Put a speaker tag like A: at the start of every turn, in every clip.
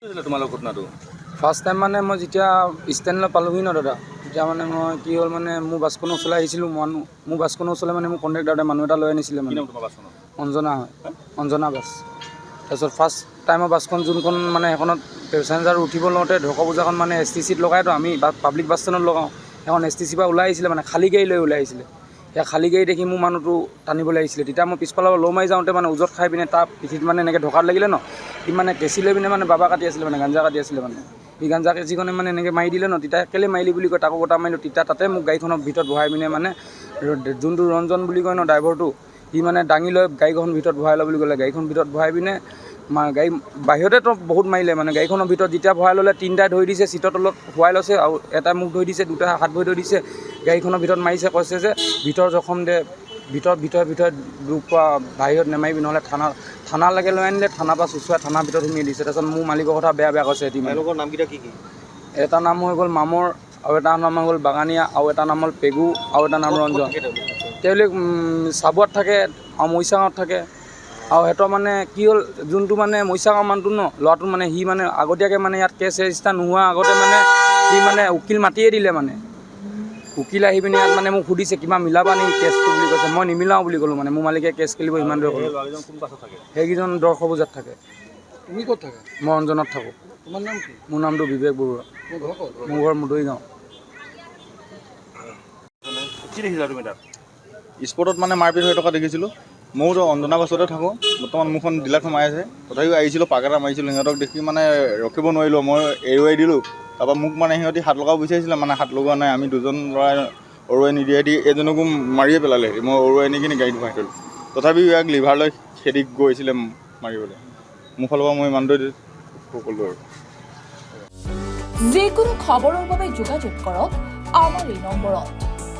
A: তোমালোকৰ ঘটনাটো
B: first time মানে মই যেতিয়া ষ্টেণ্ডলৈ পালোহি ন দাদা, তেতিয়া মানে মই কি হ'ল মানে মোৰ বাছখনৰ ওচৰলৈ আহিছিলোঁ। মোৰ বাছখনৰ ওচৰলৈ মানে মোৰ কণ্ট্ৰেক্টাৰতে মানুহ এটা লৈ আনিছিলে মানে
A: তোমাৰ বাছখনত
B: অঞ্জনা হয়, অঞ্জনা বাছ। তাৰপিছত ফাৰ্ষ্ট টাইমৰ বাছখন যোনখন মানে সেইখনত পেচেঞ্জাৰ উঠিব লওঁতে ঢকবুজাখন মানে STCত লগাইতো আমি পাব্লিক বাছ ষ্টেণ্ডত লগাওঁ। সেইখন STCৰ পৰা ওলাই আহিছিলে মানে খালী গাড়ী লৈ ওলাই আহিছিলে। সেয়া খালী গাড়ী দেখি মোৰ মানুহটো টানিবলৈ আহিছিলে। তেতিয়া মই পিছফালৰ ল' মাৰি যাওঁতে মানে উজত খাই পিনে তাৰ পিঠিত মানে এনেকৈ ঢকাত লাগিলে ন। সি মানে কেঁচি লৈ পিনে মানে বাবা কাটি আছিলে মানে গাঞ্জা কাটি আছিলে মানে। সি গাঞ্জা কেঁচিখনে মানে এনেকৈ মাৰি দিলে ন। তেতিয়া কেলৈ মাৰিলি বুলি কয়, তাকো বটা মাৰিলোঁ। তেতিয়া তাতে মোক গাড়ীখনৰ ভিতৰত বহাই পিনে মানে যোনটো ৰঞ্জন বুলি কয় ন ড্ৰাইভাৰটো, সি মানে দাঙি লৈ গাড়ীখন ভিতৰত ভৰাই লওঁ বুলি ক'লে। গাড়ীখন ভিতৰত ভৰাই পিনে গাড়ী বাহিৰতে তো বহুত মাৰিলে মানে। গাড়ীখনৰ ভিতৰত যেতিয়া ভৰাই ল'লে তিনিটাই ধৰি দিছে, ছিটৰ তলত শুৱাই লৈছে আৰু এটাই মুখ ধৰি দিছে, দুটাই হাত ভৰি ধৰি দিছে। গাড়ীখনৰ ভিতৰত মাৰিছে, কৈছে যে ভিতৰত জখম দে, ভিতৰত দুখ পোৱা বাহিৰত নেমাৰিবি নহ'লে থানালৈকে লৈ আনিলে। থানাৰ পৰা চুচুৱাই থানাৰ ভিতৰত সুমিয়াই দিছে। তাৰপিছত মোৰ মালিকৰ কথা বেয়া কৈছে।
A: তেওঁলোকৰ নামকেইটা কি কি?
B: এটা নাম হৈ গ'ল মামৰ, আৰু এটা নাম হৈ গ'ল বাগানীয়া, আৰু এটা নাম হ'ল পেগু, আৰু এটা নাম ৰঞ্জন। তেওঁলোক চাবুৱাত থাকে আৰু মৰিচাগাঁৱত থাকে। আৰু সিহঁতৰ মানে কি হ'ল, যোনটো মানে মৰিচাগাঁও মানুহটো ন ল'ৰাটো মানে সি মানে আগতীয়াকৈ মানে ইয়াত কেছ ৰেজিষ্টাৰ নোহোৱা আগতে মানে সি মানে উকিল মাতিয়ে দিলে মানে। উকিল আহি পিনে ইয়াত মানে মোক সুধিছে কিবা মিলাবা নেকি কেছটো বুলি কৈছে। মই নিমিলাও বুলি ক'লোঁ মানে। মোৰ মালিকে কেছ খেলিব ইমান দূৰ ক'লোঁ। সেইকেইজন দৰ্শবুজাত থাকে।
C: তুমি ক'ত থাকা?
B: মই অঞ্জনত থাকোঁ।
C: তোমাৰ নাম কি?
B: মোৰ নামটো বিবেক বৰুৱা। মোৰ ঘৰ মুদৈগাঁও।
A: কি দেখিলা তুমি তাত? স্পটত মানে মাৰপিট হৈ থকা দেখিছিলোঁ। ময়োতো অঞ্জনা বাছতে থাকোঁ। বৰ্তমান মোৰখন ডিলাৰত সোমাই আছে। তথাপিও আহিছিলোঁ, পাক এটা মাৰিছিলোঁ। সিহঁতক দেখি মানে ৰখিব নোৱাৰিলোঁ, মই এৰুৱাই দিলোঁ। তাৰপৰা মোক মানে সিহঁতি হাত লগাব বিচাৰিছিলে, মানে হাত লগোৱা নাই। আমি দুজন ল'ৰাই অৰুৱাই নিদিয়ে দি এজনকো মাৰিয়ে পেলালে। মই অৰুৱাই নি কিনি গাড়ীত ভৰাই থলোঁ। তথাপিও ইয়াক লিভাৰলৈ খেদি গৈছিলে মাৰিবলৈ। মোৰ ফালৰ পৰা মই ইমানটোৱে ক'লোঁ আৰু।
D: যিকোনো খবৰৰ বাবে যোগাযোগ কৰক আমাৰ এই নম্বৰত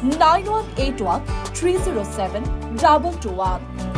D: 9181 307 221।